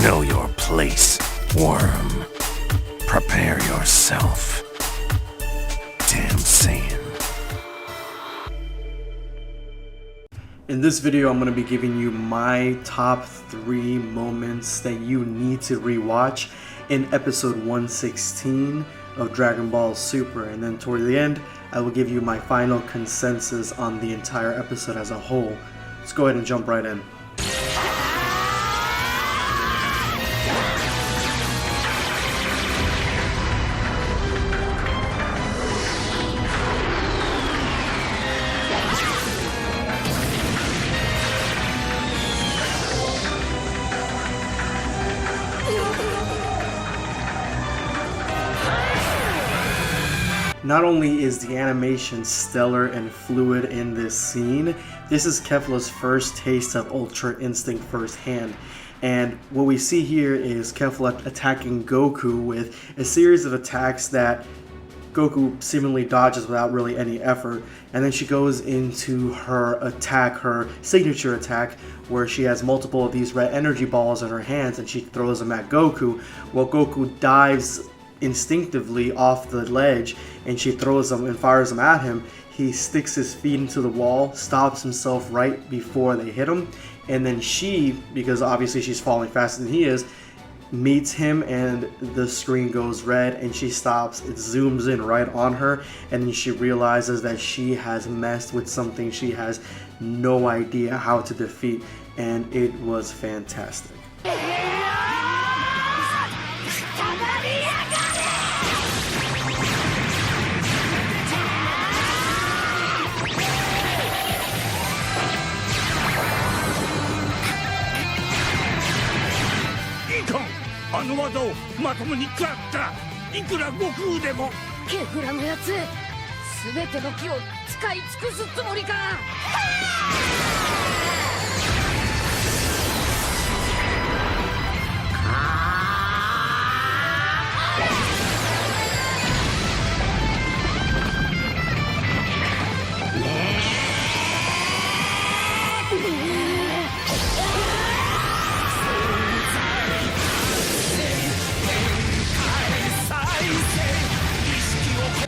Know your place, worm. Prepare yourself. Damn Saiyan. In this video, I'm going to be giving you my top 3 moments that you need to rewatch in episode 116 of Dragon Ball Super, and then toward the end, I will give you my final consensus on the entire episode as a whole. Let's go ahead and jump right in. Not only is the animation stellar and fluid in this scene, this is Kefla's first taste of Ultra Instinct firsthand. And what we see here is Kefla attacking Goku with a series of attacks that Goku seemingly dodges without really any effort. And then she goes into her attack, her signature attack, where she has multiple of these red energy balls in her hands and she throws them at Goku, while Goku dives instinctively off the ledge and she throws them and fires them at him. He sticks his feet into the wall, stops himself right before they hit him, and then she, because obviously she's falling faster than he is, meets him and the screen goes red and she stops. It zooms in right on her and then she realizes that she has messed with something she has no idea how to defeat, and it was fantastic.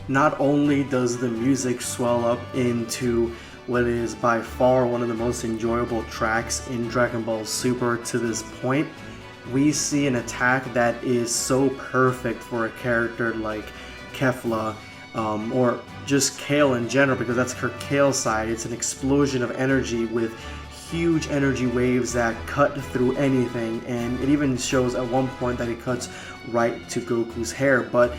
Not only does the music swell up into what is by far one of the most enjoyable tracks in Dragon Ball Super to this point, we see an attack that is so perfect for a character like Kefla, or just Kale in general, because that's her Kale side. It's an explosion of energy with huge energy waves that cut through anything, and it even shows at one point that it cuts right to Goku's hair. But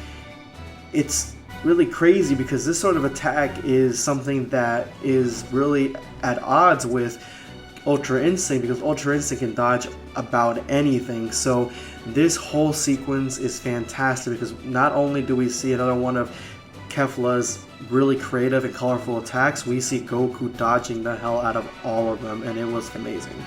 it's really crazy because this sort of attack is something that is really at odds with Ultra Instinct, because Ultra Instinct can dodge about anything. So this whole sequence is fantastic because not only do we see another one of Kefla's really creative and colorful attacks, we see Goku dodging the hell out of all of them, and it was amazing.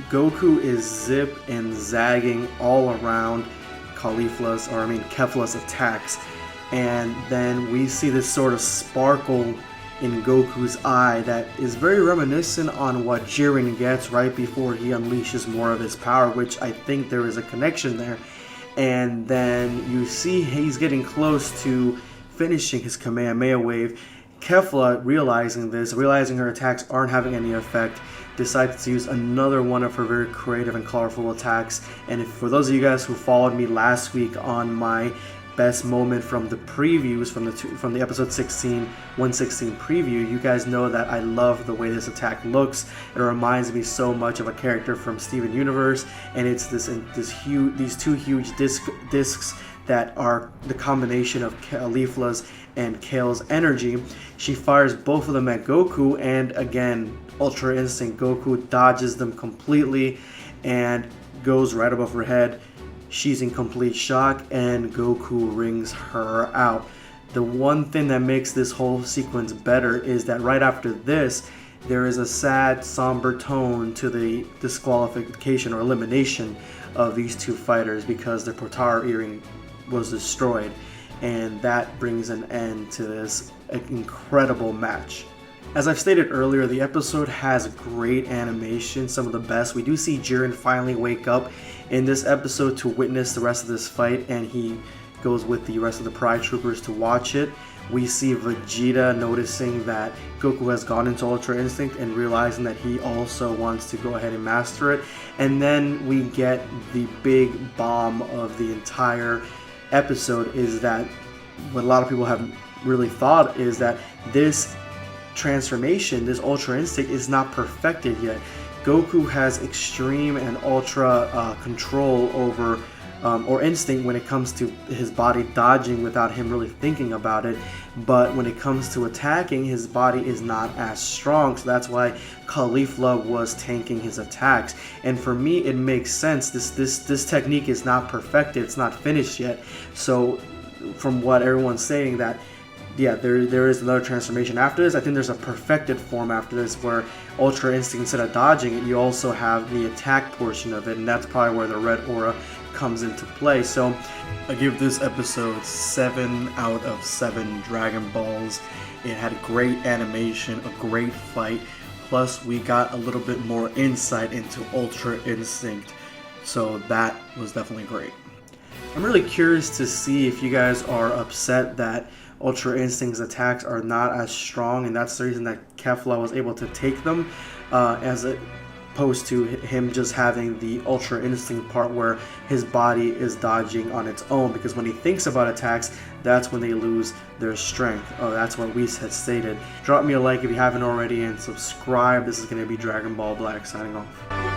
Goku is zip and zagging all around Kefla's attacks, and then we see this sort of sparkle in Goku's eye that is very reminiscent on what Jiren gets right before he unleashes more of his power, which I think there is a connection there. And then you see he's getting close to finishing his Kamehameha wave. Kefla, realizing this, realizing her attacks aren't having any effect, decides to use another one of her very creative and colorful attacks. And for those of you guys who followed me last week on my best moment from the previews from the episode 116 preview. You guys know that I love the way this attack looks. It reminds me so much of a character from Steven Universe, and it's these two huge discs that are the combination of Kefla's and Kale's energy. She fires both of them at Goku, and again, Ultra Instinct Goku dodges them completely and goes right above her head. She's in complete shock, and Goku rings her out. The one thing that makes this whole sequence better is that right after this, there is a sad, somber tone to the disqualification or elimination of these two fighters because their Potara earring was destroyed, and that brings an end to this incredible match. As I've stated earlier, the episode has great animation, some of the best. We do see Jiren finally wake up in this episode to witness the rest of this fight, and he goes with the rest of the Pride Troopers to watch it. We see Vegeta noticing that Goku has gone into Ultra Instinct and realizing that he also wants to go ahead and master it. And then we get the big bomb of the entire episode, is that what a lot of people have really thought is that this transformation, this Ultra Instinct, is not perfected yet. Goku has extreme and ultra control over or instinct when it comes to his body dodging without him really thinking about it, but when it comes to attacking, his body is not as strong, so that's why Kefla was tanking his attacks. And for me, it makes sense. This technique is not perfected, it's not finished yet. So from what everyone's saying, that yeah, there is another transformation after this. I think there's a perfected form after this where Ultra Instinct, instead of dodging it, you also have the attack portion of it, and that's probably where the red aura comes into play. So I give this episode 7 out of 7 Dragon Balls. It had great animation, a great fight, plus we got a little bit more insight into Ultra Instinct, so that was definitely great. I'm really curious to see if you guys are upset that Ultra Instinct's attacks are not as strong, and that's the reason that Kefla was able to take them, as opposed to him just having the Ultra Instinct part where his body is dodging on its own, because when he thinks about attacks, that's when they lose their strength. That's what Whis had stated. Drop me a like if you haven't already, and subscribe. This is going to be Dragon Ball Black signing off.